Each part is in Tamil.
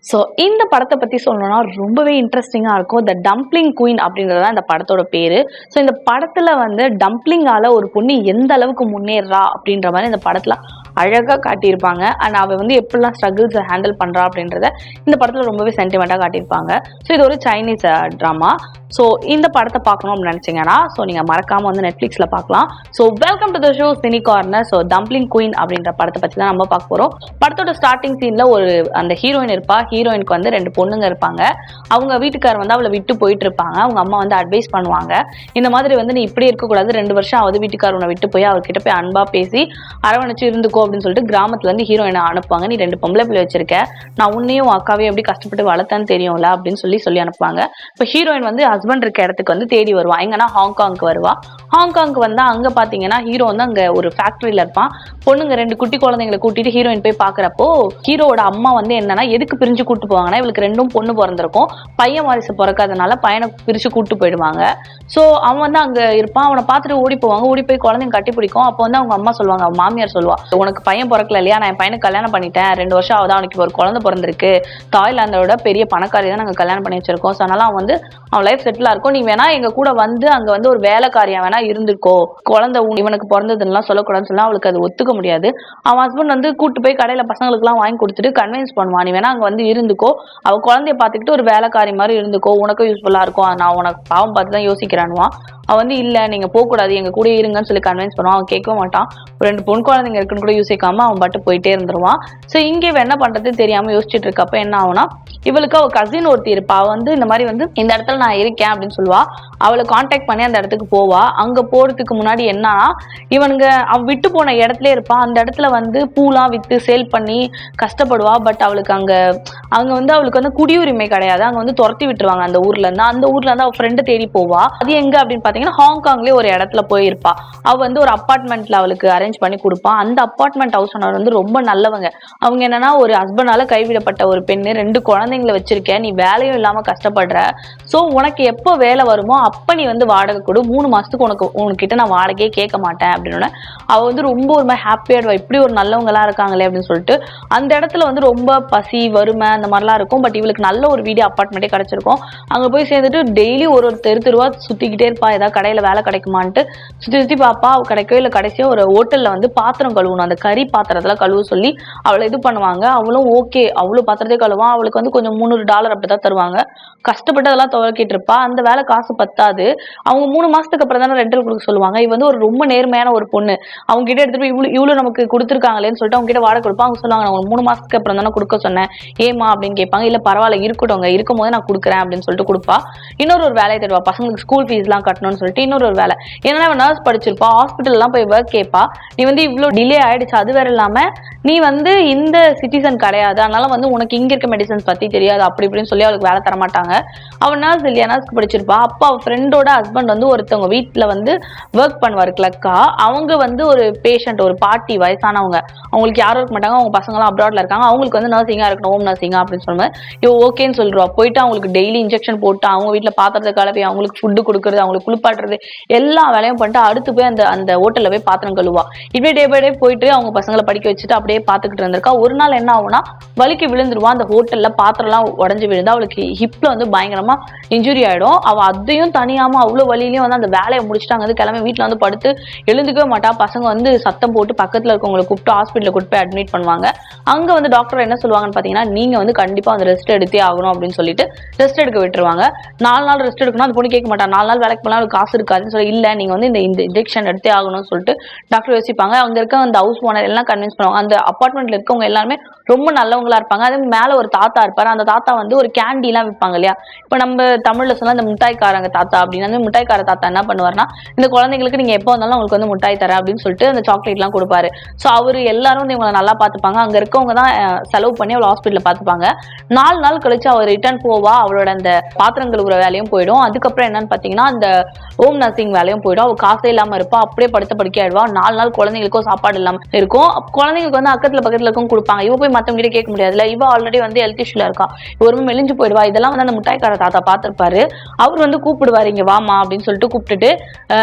ஸோ இந்த படத்தை பற்றி சொல்லணும்னா ரொம்பவே இன்ட்ரெஸ்டிங்காக இருக்கும். த டம்ப்ளிங் குயின் அப்படின்றது தான் இந்த படத்தோட பேர். ஸோ இந்த படத்தில் வந்து டம்ப்ளிங்கால ஒரு பொண்ணு எந்த அளவுக்கு முன்னேறா அப்படின்ற மாதிரி இந்த படத்தில் அழகாக காட்டியிருப்பாங்க. அண்ட் அவள் வந்து எப்படிலாம் ஸ்ட்ரகிள்ஸை ஹேண்டில் பண்ணுறா அப்படின்றத இந்த படத்தில் ரொம்பவே சென்டிமெண்ட்டாக காட்டியிருப்பாங்க. ஸோ இது ஒரு சைனீஸ் ட்ராமா. ஸோ இந்த படத்தை பார்க்கணும் அப்படின்னு நினச்சிங்கன்னா நீங்கள் மறக்காமல் வந்து நெட்ஃப்ளிக்ஸில் பார்க்கலாம். So welcome to the show cine corner. So dumpling queen அப்படின்ற படத்தை பற்றி தான் நம்ம பார்க்க போகிறோம். படத்தோட ஸ்டார்டிங் சீனில் ஒரு அந்த ஹீரோயின் இருப்பா. ஹீரோயினுக்கு வந்து 2 பொண்ணுங்க இருப்பாங்க. அவங்க வீட்டுக்காரர் வந்து அவளை விட்டு போயிட்டு இருப்பாங்க. அவங்க அம்மா வந்து அட்வைஸ் பண்ணுவாங்க, இந்த மாதிரி வந்து நீ இப்படி இருக்கக்கூடாது, 2 வருஷம் ஆகுது வீட்டுக்காரர் உன்னை விட்டு போய் அவர்கிட்ட போய் அன்பா பேசி அரவணைச்சு இருந்துக்கோ அப்படின்னு சொல்லிட்டு கிராமத்துல இருந்து ஹீரோயினை அனுப்புவாங்க. நீ 2 பொம்பளை பிள்ளை வச்சிருக்க, நான் உன்னையும் அக்காவையும் எப்படி கஷ்டப்பட்டு வளர்த்தான்னு தெரியும்ல அப்படின்னு சொல்லி அனுப்புவாங்க. இப்போ ஹீரோயின் வந்து ஹஸ்பண்ட் இருக்க இடத்துக்கு வந்து தேடி வருவா. எங்கன்னா ஹாங்காங்க்கு வருவா. ஹாங்காங்க்கு வந்தா அங்க பாத்தீங்கன்னா ஹீரோ வந்து அங்க ஒரு ஃபேக்டரியில இருப்பான். பொண்ணுங்க 2 குட்டி குழந்தைங்களை கூட்டிட்டு ஹீரோயின் போய் பாக்குறப்போ ஹீரோட அம்மா வந்து என்னன்னா எதுக்கு பிரிஞ்சு கூட்டு போவாங்கன்னா இவளுக்கு 2 பொண்ணு பிறந்திருக்கும், பையன் வாரிசு பிறக்காதனால பையனை பிரிச்சு கூட்டு போயிடுவாங்க. ஸோ அவன் வந்து அங்க இருப்பான். அவனை பார்த்துட்டு ஓடி போவாங்க. ஓடி போய் குழந்தைங்க கட்டி பிடிக்கும். அப்போ வந்து அவங்க அம்மா சொல்லுவாங்க, அவங்க மாமியார் சொல்லுவா, உனக்கு பையன் பிறக்கல இல்லையா, நான் என் பையனுக்கு கல்யாணம் பண்ணிட்டேன், 2 வருஷம் ஆகுதா, அவனுக்கு ஒரு குழந்தை பிறந்திருக்கு, தாய்லாந்தோட பெரிய பணக்காரி தான் நாங்கள் கல்யாணம் பண்ணி வச்சிருக்கோம். ஸோ அதனால அவன் வந்து அவன் லைஃப் செட்டிலா இருக்கும், நீ வேணா எங்க கூட வந்து அங்க வந்து ஒரு வேலைக்காரியா வேணா இருந்துக்கோ, குழந்தை இவனுக்கு பிறந்ததுன்னா சொல்லக்கூடாதுன்னு சொன்னா அவளுக்கு அது ஒத்துக்க முடியாது. அவன் ஹஸ்பண்ட் வந்து கூட்டு போய் கடையில பசங்களுக்கு எல்லாம் வாங்கி கொடுத்துட்டு கன்வின்ஸ் பண்ணுவான், நீ வேணா அங்க வந்து இருந்துக்கோ, அவ குழந்தைய பார்த்துக்கிட்டு ஒரு வேலைக்காரி மாதிரி இருந்துக்கோ, உனக்கும் யூஸ்ஃபுல்லா இருக்கும், நான் உனக்கு பாவம் பார்த்து தான் யோசிக்கிறானுவான். அவன் வந்து இல்ல நீங்க போகக்கூடாது எங்க கூட இருங்கன்னு சொல்லி கன்வின்ஸ் பண்ணுவான். அவன் கேட்க மாட்டான். 2 பொன் குழந்தைங்க இருக்குன்னு கூட யோசிக்காம அவன் பாட்டு போயிட்டே இருந்துருவான். ஸோ இங்கே என்ன பண்றது தெரியாம யோசிச்சுட்டு இருக்கப்ப என்ன ஆகுனா, இவளுக்கு அவ கசின் ஒருத்தி இருப்பா. அவ வந்து இந்த மாதிரி வந்து இந்த இடத்துல நான் இருக்கேன் அப்படின்னு சொல்லுவா. அவளை கான்டாக்ட் பண்ணி அந்த இடத்துக்கு போவா. அங்க போறதுக்கு முன்னாடி என்னன்னா, இவனுங்க அவ விட்டு போன இடத்துல இருப்பா. அந்த இடத்துல வந்து பூலாம் வித்து சேல் பண்ணி கஷ்டப்படுவா. பட் அவளுக்கு அங்க வந்து அவளுக்கு வந்து குடியுரிமை கிடையாது. அங்க வந்து துரத்தி விட்டுருவாங்க அந்த ஊர்ல இருந்து. அந்த ஊர்ல இருந்து அவ ஃப்ரெண்டு தேடி போவா. அது எங்க அப்படின்னு பாத்தீங்கன்னா ஹாங்காங்லயே ஒரு இடத்துல போயிருப்பா. அவ வந்து ஒரு அப்பார்ட்மெண்ட்ல அவளுக்கு அரேஞ்ச் பண்ணி கொடுப்பான். அந்த அப்பார்ட்மெண்ட் ஹவுஸ் ஓனர் வந்து ரொம்ப நல்லவங்க. அவங்க என்னன்னா, ஒரு ஹஸ்பண்டால கைவிடப்பட்ட ஒரு பெண்ணு, 2 குழந்தைங்களை வச்சிருக்க, நீ வேலையும் இல்லாம கஷ்டப்படுற, சோ உனக்கு எப்போ வேலை வருமோ அப்ப நீ வந்து வாடகை கொடு, 3 மாசத்துக்கு உனக்கிட்ட நான் வாடகையே கேட்க மாட்டேன் அப்படின்னு. அவ வந்து ரொம்ப ஒரு மாதிரி ஹாப்பியாடுவா, இப்படி ஒரு நல்லவங்க எல்லாம் இருக்காங்களே அப்படின்னு சொல்லிட்டு. அந்த இடத்துல வந்து ரொம்ப பசி வறுமை அந்த மாதிரிலாம் இருக்கும். பட் இவளுக்கு நல்ல ஒரு வீடியோ அப்பார்ட்மெண்ட்டே கிடைச்சிருக்கும். அங்க போய் சேர்ந்துட்டு டெய்லி ஒரு தெருவா சுத்திக்கிட்டே இருப்பா. ஏதாவது கடையில வேலை கிடைக்குமான்ட்டு சுத்தி பாப்பா. அவ கிடைக்கவே இல்லை. கடைசியா ஒரு ஹோட்டல்ல வந்து பாத்திரம் கழுவணும், அந்த கறி பாத்திரத்துல கழுவ சொல்லி அவளை இது பண்ணுவாங்க. அவளும் ஓகே, அவ்வளவு பாத்திரத்தை கழுவான். அவளுக்கு வந்து கொஞ்சம் $300 அப்படிதான் தருவாங்க. கஷ்டப்பட்டு அதெல்லாம் துவக்கிட்டு இருப்பா. அந்த வேலை காசு பத்தாது. அவங்க 3 மாசத்துக்கு அப்புறம் தானே ரெண்டல் கொடுக்க சொல்லுவாங்க. இவ வந்து ஒரு ரொம்ப நேர்மையான ஒரு பொண்ணு. அவங்க கிட்ட எடுத்துட்டு இவ்வளவு நமக்கு கொடுத்துருக்காங்களேன்னு சொல்லிட்டு அவங்க கிட்ட வாடகை கொடுப்பா. அவங்க சொல்லுவாங்க, நான் 3 மாசத்துக்கு அப்புறம் தானே கொடுக்க சொன்னேன், ஏமா அப்படின்னு கேட்பாங்க. இல்ல பரவாயில்ல இருக்கட்டும், இருக்கும் போது நான் கொடுக்குறேன் அப்படின்னு சொல்லிட்டு கொடுப்பா. இன்னொரு வேலையை தேடுவா, பசங்களுக்கு ஸ்கூல் ஃபீஸ் எல்லாம் கட்டணும்னு சொல்லிட்டு இன்னொரு வேலை. ஏன்னா நர்ஸ் படிச்சிருப்பா, ஹாஸ்பிட்டல் எல்லாம் போய் ஒர்க் கேட்பா. நீ வந்து இவ்வளவு டிலே ஆயிடுச்சு, அது வேற இல்லாம நீ வந்து இந்த சிட்டிசன் கிடையாது, அதனால வந்து உனக்கு இங்க இருக்க மெடிசன்ஸ் பத்தி தெரியாது அப்படி இப்படின்னு சொல்லி அவளுக்கு வேலை தர மாட்டாங்க. அவன் நர்ஸ் இல்லையா, நர்ஸ்க்கு படிச்சிருப்பா. அப்ப அவ ஃப்ரெண்டோட ஹஸ்பண்ட் வந்து ஒருத்தவங்க வீட்டுல வந்து ஒர்க் பண்ணுவாரு கிளக்கா. அவங்க வந்து ஒரு பேஷண்ட், ஒரு பாட்டி வயசானவங்க, அவங்களுக்கு யாரும் இருக்க மாட்டாங்க, அவங்க பசங்க எல்லாம் அப்ராட்ல இருக்காங்க, அவங்களுக்கு வந்து நர்சிங்கா இருக்கணும், ஹோம் நர்சிங்கா அப்படின்னு சொல்லுவாங்க. இவ ஓகேன்னு சொல்றா. போயிட்டு அவங்களுக்கு டெய்லி இன்ஜெக்ஷன் போட்டு அவங்க வீட்டுல பாத்திரத்தை கலப்பி அவங்களுக்கு ஃபுட்டு கொடுக்கறது, அவங்களுக்கு குளிப்பாட்டுறது, எல்லா வேலையும் பண்ணிட்டு அடுத்து போய் அந்த ஹோட்டல்ல போய் பாத்திரம் கழுவா. இப்படியே டே பை டே போயிட்டு அவங்க பசங்களை படிக்க வச்சுட்டு அப்படியே பாத்துக்கிட்டு இருந்திருக்கா. ஒரு நாள் என்ன ஆகுனா, வலிக்கு விழுந்துருவா. அந்த ஹோட்டல்ல பாத்திரம் எல்லாம் உடஞ்சு விழுந்து அவளுக்கு ஹிப்ல வந்து பயங்கரமா இன்ஜுரி ஆயிடும். அவ அதையும் தனியாம அவ்வளவு வலியிலையும் வந்து அந்த வேலையை முடிச்சுட்டு அங்க வந்து கிளம்பி வீட்டுல வந்து படுத்து எழுந்துக்கவே மாட்டா. பசங்க வந்து சத்தம் போட்டு பக்கத்துல இருக்கவங்களை கூப்பிட்டு ஹாஸ்பிட்டல கூட்டு போய் அட்மிட் பண்ணுவாங்க. அங்க வந்து டாக்டர் என்ன சொல்லுவாங்கன்னு பாத்தீங்கன்னா, நீங்க வந்து கண்டிப்பா வந்து ரெஸ்ட் எடுத்தே ஆகணும் அப்படின்னு சொல்லிட்டு ரெஸ்ட் எடுக்க விட்டுருவாங்க. 4 நாள் ரெஸ்ட் எடுக்கணும். அந்த பொண்ணு கேட்க மாட்டா, 4 நாள் வேலைக்கு போனா காசு இருக்காதுன்னு சொல்லி, இல்ல நீங்க வந்து இந்த இன்ஜெக்ஷன் எடுத்தே ஆகணும்னு சொல்லிட்டு டாக்டர் யோசிப்பாங்க. அங்க இருக்க அந்த ஹவுஸ் ஓனர் எல்லாம் கன்வின்ஸ் பண்ணுவாங்க. அந்த அப்பார்ட்மெண்ட்ல இருக்கவங்க எல்லாருமே ரொம்ப நல்லவங்களா இருப்பாங்க. அதே மேல ஒரு தாத்தா இருப்பாரு. அந்த தாத்தா வந்து ஒரு கேண்டி எல்லாம் விற்பாங்க இல்லையா, இப்ப நம்ம தமிழ்ல சொன்னா இந்த மிட்டாய்க்காரங்க தாத்தா அப்படின்னு. அந்த மிட்டாய்க்கார தாத்தா என்ன பண்ணுவாருன்னா, இந்த குழந்தைங்களுக்கு நீங்க எப்போ வந்தாலும் உங்களுக்கு வந்து மிட்டாய் தரேன் அப்படின்னு சொல்லிட்டு அந்த சாக்லேட் எல்லாம் கொடுப்பாரு. சோ அவரு எல்லாரும் வந்து இவங்களை நல்லா பாத்துப்பாங்க. அங்க இருக்கவங்க தான் செலவு பண்ணி அவளை ஹாஸ்பிட்டல்ல பாத்துப்பாங்க. 4 நாள் கழிச்சு அவ ரிட்டர்ன் போவா. அவளோட அந்த பாத்திரம் கழுவுற வேலையும் போயிடும். அதுக்கப்புறம் என்னன்னு பாத்தீங்கன்னா, அந்த ஹோம் நர்சிங் வேலையும் போயிடும். அவ காசே இல்லாம இருப்பா. அப்படியே படுத்த படுக்கை ஆயிடுவா. 4 நாள் குழந்தைங்களுக்கும் சாப்பாடு இல்லாம இருக்கும். குழந்தைங்களுக்கு வந்து பக்கத்துல இருக்கவும் கொடுப்பாங்க. இவ போய் மத்தவங்க கிட்ட கேட்க முடியாதுல்ல. இவ ஆல்ரெடி வந்து ஹெல்த் இஷ்யூல இருக்கா, ஒரு மெலிஞ்சு போயிடுவா. இதெல்லாம் வந்து அந்த மிட்டாய்க்கார தாத்தா பார்த்திருப்பாரு. அவர் வந்து கூப்பிடுவாரு, இங்க வாமா அப்படின்னு சொல்லிட்டு கூப்பிட்டுட்டு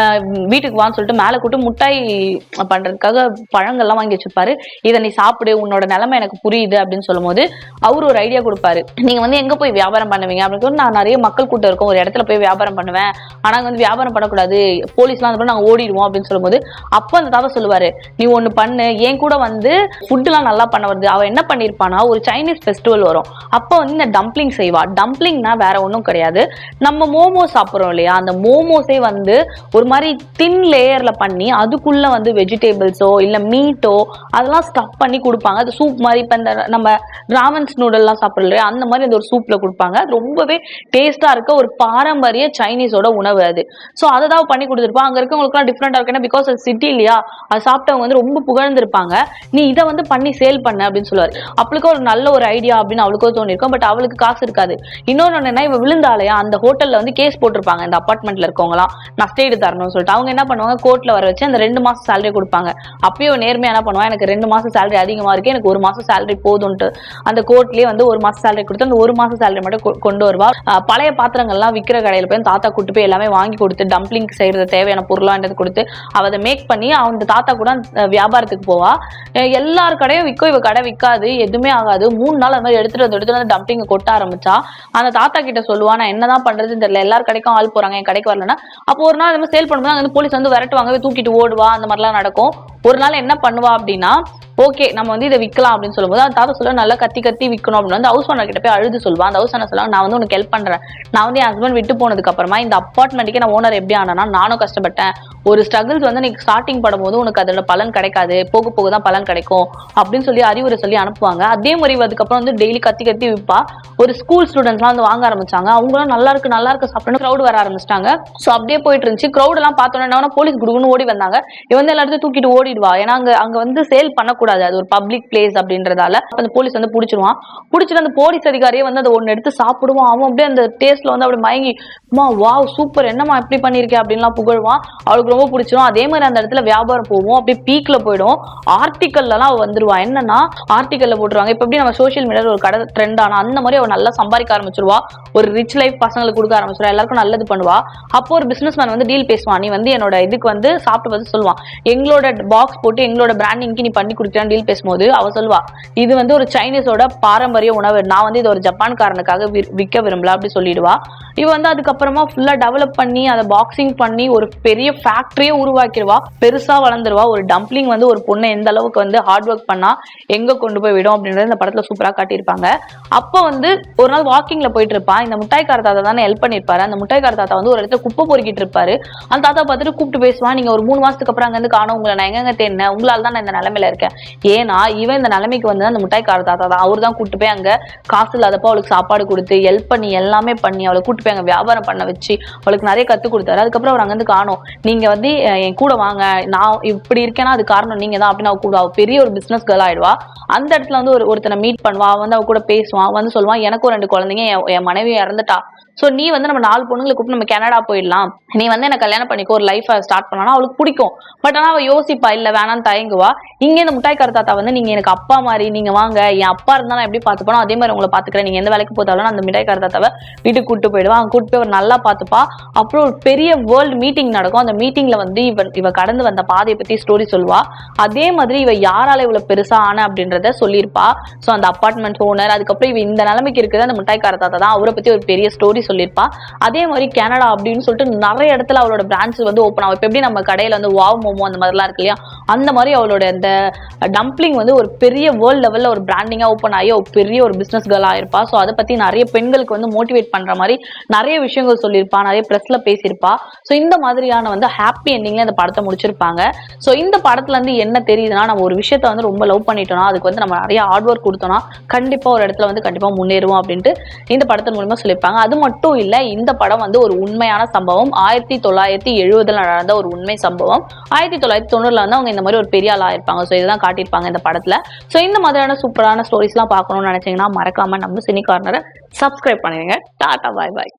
வீட்டுக்கு வான்னு சொல்லிட்டு மேல கூப்பிட்டு முட்டாய் பண்றதுக்காக பழங்கள்லாம் வாங்கி வச்சிருப்பாரு. இதை நீ சாப்பிடு, உன்னோட நிலைமை எனக்கு புரியுது அப்படின்னு சொல்லும் போது அவரு ஒரு ஐடியா கொடுப்பாரு. நீங்க வந்து எங்க போய் வியாபாரம் பண்ணுவீங்க அப்படின்னு சொல்லி, நான் நிறைய மக்கள் கூட்டம் இருக்கும், ஒரு இடத்துல போய் வியாபாரம் பண்ணுவேன், ஆனா வந்து வியாபாரம் பண்ணக்கூடாது, போலீஸ்லாம் வந்து நாங்க ஓடிடுவோம் அப்படின்னு சொல்லும்போது அப்ப அந்த தாத்தா சொல்லுவாரு, நீ ஒண்ணு பண்ணு, என் கூட வந்து ஃபுட் எல்லாம் நல்லா பண்ண வருது. அவ என்ன பண்ணிருப்பானா, ஒரு சைனீஸ் ஃபெஸ்டிவல் வரும், அப்ப வந்து இந்த டம்ப்ளிங் செய்வா. டம்ப்ளிங்னா வேற ஒன்றும் கிடையாது, நம்ம மோமோ சாப்பிடுறோம் இல்லையா, அந்த மோமோஸே வந்து ஒரு மாதிரி தின் லேயர்ல பண்ணி அதுக்குள்ள வந்து வெஜிடேபிள்ஸோ இல்ல மீட்டோ அதெல்லாம் ஸ்டஃப் பண்ணி கொடுப்பாங்க. அது சூப் மாதிரி, இப்ப இந்த நம்ம ராமன்ஸ் நூடல்லாம் சாப்பிடுறோம் இல்லையா, அந்த மாதிரி அந்த ஒரு சூப்ல கொடுப்பாங்க. அது ரொம்பவே டேஸ்டா இருக்க ஒரு பாரம்பரிய சைனீஸோட உணவு அது. ஸோ அதை தான் பண்ணி கொடுத்துருப்பாங்க. அங்க இருக்கவங்களுக்குலாம் டிஃப்ரெண்டா இருக்கு, ஏன்னா பிகாஸ் அது சிட்டி இல்லையா, அது சாப்பிட்டவங்க வந்து ரொம்ப புகழ்ந்திருப்பாங்க. நீ இதை வந்து பண்ணி சேல் பண்ண அப்படின்னு சொல்லுவாரு. அவளுக்கு ஒரு நல்ல ஒரு ஐடியா அப்படின்னு அவளுக்கோ தோணிருக்கும். பட் அவளுக்கு காசு இருக்காது. இன்னொன்னு என்னன்னா, இவ விழுந்தாலையா அந்த ஹோட்டல்ல வந்து கேஸ் போட்டிருப்பாங்க, இந்த அபார்ட்மெண்ட்ல இருக்கவங்களாம் நஷ்டஈடு தரணும்னு சொல்லிட்டு. அவங்க என்ன பண்ணுவாங்க, கோர்ட்ல வர வச்சு அந்த 2 மாசம் சேலரி கொடுப்பாங்க. அப்பயும் நேர்மையா என்ன பண்ணுவா, எனக்கு 2 மாசம் சேலரி அதிகமா இருக்கு, எனக்கு 1 மாசம் சேலரி போதும்ட்டு அந்த கோர்ட்லயே வந்து 1 மாசம் சேலரி கொடுத்து அந்த 1 மாசம் சேலரி மட்டும் கொண்டு வருவா. பழைய பாத்திரங்கள்லாம் விற்கிற கடையில போய் தாத்தா கூட்டு போய் எல்லாமே வாங்கி கொடுத்து டம்ப்ளிங் செய்யறது தேவையான பொருளான்றது கொடுத்து அதை மேக் பண்ணி அந்த தாத்தா கூட வியாபாரத்துக்கு போவா. எல்லார் கடையும் விற்கும், இவ கடை விற்காது, எதுவுமே ஆகாது. 3 நாள் அந்த மாதிரி எடுத்துட்டு வந்து டம்ப்ளிங் கொட்ட ஆரம்பிச்சா. அந்த தாத்தா கிட்ட சொல்லுவா, நான் என்னதான் பண்றதுன்னு தெரியல, எல்லார் கடைக்கும் ஆள் போறாங்க, என் கடைக்கு வரலன்னா. அப்போ ஒரு நாள் நம்ம சேல் பண்ணும்போது அங்க போலீஸ் வந்து விரட்டுவாங்க, தூக்கிட்டு ஓடுவா, அந்த மாதிரிலாம் நடக்கும். ஒரு நாள் என்ன பண்ணுவா அப்படின்னா, ஓகே நம்ம வந்து இதை விற்கலாம் அப்படின்னு சொல்லும்போது அந்த தாத்தா சொல்ல, நல்லா கத்தி கத்தி விற்கணும் அப்படின்னு வந்து ஹவுஸ் ஓனர் கிட்ட போய் அழுது சொல்லுவா. அந்த ஹவுஸ் ஓனர் சொல்லுவாங்க, நான் வந்து உனக்கு ஹெல்ப் பண்றேன், நான் வந்து என் ஹஸ்பண்ட் விட்டு போனதுக்கு அப்புறமா இந்த அப்பார்ட்மெண்ட்டுக்கு நான் ஓனர் எப்படி ஆனா நானும் கஷ்டப்பட்டேன், ஒரு ஸ்ட்ரகிள்ஸ் வந்து நீ ஸ்டார்டிங் படும்போது உனக்கு அதோட பலன் கிடைக்காது, போக போக தான் பலன் கிடைக்கும் அப்படின்னு சொல்லி அறிவுரை சொல்லி அனுப்புவாங்க. அதே மாதிரி அதுக்கப்புறம் வந்து டெய்லி கத்தி கத்தி விற்பா. ஒரு ஸ்கூல் ஸ்டூடெண்ட்ஸ்லாம் வந்து வாங்க ஆரம்பிச்சாங்க. அவங்களும் நல்லா இருக்கு சாப்பிடணும் க்ரௌட் வர ஆரம்பிச்சிட்டாங்க. ஸோ அப்படியே போயிட்டு இருந்துச்சு. க்ரௌட் எல்லாம் பார்த்தோன்னா போலீஸ் குடுக்குன்னு ஓடி வந்தாங்க. இவன் எல்லாத்தையும் தூக்கிட்டு ஓடிடுவா, ஏன்னா அங்க வந்து சேல் பண்ணக்கூடாது, அது ஒரு பப்ளிக் பிளேஸ் அப்படின்றதால அந்த போலீஸ் வந்து பிடிச்சிருவான். பிடிச்சிட்டு அந்த போலீஸ் அதிகாரியே வந்து அதை ஒன்னு எடுத்து சாப்பிடுவான். அவன் அப்படியே அந்த டேஸ்ட்ல வந்து அப்படி மயங்கி, வாவ் சூப்பர், என்னமா எப்படி பண்ணிருக்கேன் அப்படின்லாம் புகழ்வான். அவளுக்கு ரொம்ப பிடிச்சிரும். அதே மாதிரி அந்த இடத்துல வியாபாரம் போவோம், அப்படியே பீக்ல போயிடும். ஆர்டிக்கல்ல எல்லாம் வந்துருவா. என்னன்னா ஆர்டிக்கல்ல போட்டுருவாங்க, இப்ப எப்படி நம்ம சோசியல் மீடியால ஒரு கடை ட்ரெண்ட் ஆனா அந்த மாதிரி அவ நல்லா சம்பாதிக்க ஆரம்பிச்சிருவா. ஒரு ரிச் லைஃப் பசங்களுக்கு கொடுக்க ஆரம்பிச்சிருவா, எல்லாருக்கும் நல்லது பண்ணுவா. அப்போ ஒரு பிசினஸ் மேன் வந்து டீல் பேசுவான், நீ வந்து என்னோட இதுக்கு வந்து சாப்பிட்டு பார்த்து சொல்லுவான், எங்களோட பாக்ஸ் போட்டு எங்களோட பிராண்டிங்க்கு நீ பண்ணி கொடுக்குறான்னு டீல் பேசும்போது அவ சொல்லுவா, இது வந்து ஒரு சைனீஸோட பாரம்பரிய உணவு, நான் வந்து இது ஒரு ஜப்பான்காரனுக்காக விற்க விரும்பல அப்படி சொல்லிடுவா. இவ வந்து அதுக்கப்புறமா ஃபுல்லா டெவலப் பண்ணி அதை பாக்ஸிங் பண்ணி ஒரு பெரிய ஃபேக்டரியே உருவாக்கிடுவா, பெருசா வளர்ந்துருவா. ஒரு டம்ப்ளிங் வந்து ஒரு பொண்ணு எந்த அளவுக்கு வந்து ஹார்ட் ஒர்க் பண்ணா எங்க கொண்டு போய் விடும் அப்படின்றத இந்த படத்துல சூப்பரா காட்டியிருப்பாங்க. அப்ப வந்து ஒரு நாள் வாக்கிங்ல போயிட்டு இருப்பா. இந்த முட்டாய்க்கார தாத்தா தானே ஹெல்ப் பண்ணிருப்பாரு. அந்த முட்டாய்க்கார தாத்தா வந்து ஒரு இடத்துல குப்பை பொறுக்கிட்டு இருப்பாரு. அந்த தாத்தா பார்த்துட்டு கூப்பிட்டு பேசுவான், நீங்க ஒரு 3 மாசத்துக்கு அப்புறம் அங்க இருந்து காணும், உங்களை நான் எங்க தேடினேன், உங்களால தான் நான் இந்த நிலைமையில இருக்கேன். ஏன்னா இவன் இந்த நிலைமைக்கு வந்து அந்த முட்டாய்க்கார தாத்தா தான், அவர் தான் கூட்டு போய் அங்க காசு இல்லாதப்போ அவளுக்கு சாப்பாடு கொடுத்து ஹெல்ப் பண்ணி எல்லாமே பண்ணி அவளை கூட்டு போய் அங்க வியாபாரம் பண்ண வச்சு அவளுக்கு நிறைய கத்து கொடுத்தாரு. அதுக்கப்புறம் அவர் அங்கிருந்து காணும், நீங்க வந்து என் கூட வாங்க, நான் இப்படி இருக்கேன்னா அது காரணம் நீங்க தான் அப்படின்னு அவ கூட பெரிய ஒரு பிசினஸ் கேர்ள் ஆயிடுவா. அந்த இடத்துல வந்து ஒருத்தனை மீட் பண்ணுவா, வந்து அவ கூட பேசுவான், வந்து சொல்லுவான், எனக்கும் 2 குழந்தைங்க, என் மனைவி இறந்துட்டா, ஸோ நீ வந்து நம்ம 4 பொண்ணுங்களை கூப்பிட்டு நம்ம கனடா போயிடலாம், நீ வந்து என்ன கல்யாணம் பண்ணிக்கோ, ஒரு லைஃப் ஸ்டார்ட் பண்ணலாம். அவளுக்கு பிடிக்கும். பட் ஆனால் அவள் யோசிப்பா, இல்லை வேணான்னு தயங்குவா. இங்கே இந்த முட்டாய்க்கார தாத்தா வந்து, நீங்க எனக்கு அப்பா மாதிரி, நீங்க வாங்க, என் அப்பா இருந்தா நான் எப்படி பார்த்துப்போனோ அதே மாதிரி உங்களை பார்த்துக்கிறேன், நீங்க எந்த வேலைக்கு போத்தாலும் அந்த மிட்டாய்க்கார தாத்தாவை வீட்டுக்கு கூட்டு போயிடுவா. அங்கே கூட்டு போய் அவர் நல்லா பார்த்துப்பா. அப்புறம் ஒரு பெரிய வேர்ல்டு மீட்டிங் நடக்கும். அந்த மீட்டிங்ல வந்து இவ கடந்து வந்த பாதையை பத்தி ஸ்டோரி சொல்லுவா. அதே மாதிரி இவ யாரால இவ்வளவு பெருசா ஆன அப்படின்றத சொல்லியிருப்பா. ஸோ அந்த அப்பார்ட்மெண்ட் ஓனர், அதுக்கப்புறம் இவ இந்த நிலைமைக்கு இருக்குது அந்த முட்டாய்க்கார தாத்தா தான், அவரை பத்தி ஒரு பெரிய ஸ்டோரி சொல்லியிருப்பா. அதே மாதிரி கனடா அப்படின்னு சொல்லிட்டு நிறைய இடத்துல அவளோட பிரான்ச் வந்து ஓப்பன் ஆகும். இப்போ எப்படி நம்ம கடையில வந்து வாவ் மோமோ அந்த மாதிரிலாம் இருக்கு இல்லையா, அந்த மாதிரி அவளோட இந்த டம்ப்ளிங் வந்து ஒரு பெரிய வேர்ல்ட் லெவல்ல ஒரு பிராண்டிங்கா ஓப்பன் ஆகி ஒரு பெரிய ஒரு பிசினஸ் கேர்ள் ஆயிருப்பா. ஸோ அதை பத்தி நிறைய பெண்களுக்கு வந்து மோட்டிவேட் பண்ற மாதிரி நிறைய விஷயங்கள் சொல்லியிருப்பா, நிறைய பிரஸ்ல பேசியிருப்பா. ஸோ இந்த மாதிரியான வந்து ஹாப்பி எண்டிங்ல இந்த படத்தை முடிச்சிருப்பாங்க. ஸோ இந்த படத்துல இருந்து என்ன தெரியுதுன்னா, நம்ம ஒரு விஷயத்த வந்து ரொம்ப லவ் பண்ணிட்டோம்னா அதுக்கு வந்து நம்ம நிறைய ஹார்ட் ஒர்க் கொடுத்தோம்னா கண்டிப்பா ஒரு இடத்துல வந்து கண்டிப்பா முன்னேறுவோம் அப்படின்ட்டு இந்த படத்தின் மூலமா சொல்லியிருப்பாங்க. அது மட்டும் இல்ல, இந்த படம் வந்து ஒரு உண்மையான சம்பவம். 1970 நடந்த ஒரு உண்மை சம்பவம். 1990 வந்து அவங்க இந்த மாதிரி ஒரு பெரிய ஆளா இருப்பாங்க. ஸோ இதுதான் காட்டியிருப்பாங்க இந்த படத்துல. ஸோ இந்த மாதிரியான சூப்பரான ஸ்டோரிஸ் எல்லாம் பார்க்கணும்னு நினைச்சீங்கன்னா மறக்காம நம்ம சினி கார்னரை சப்ஸ்கிரைப் பண்ணுவீங்க. டாடா, பாய் பாய்.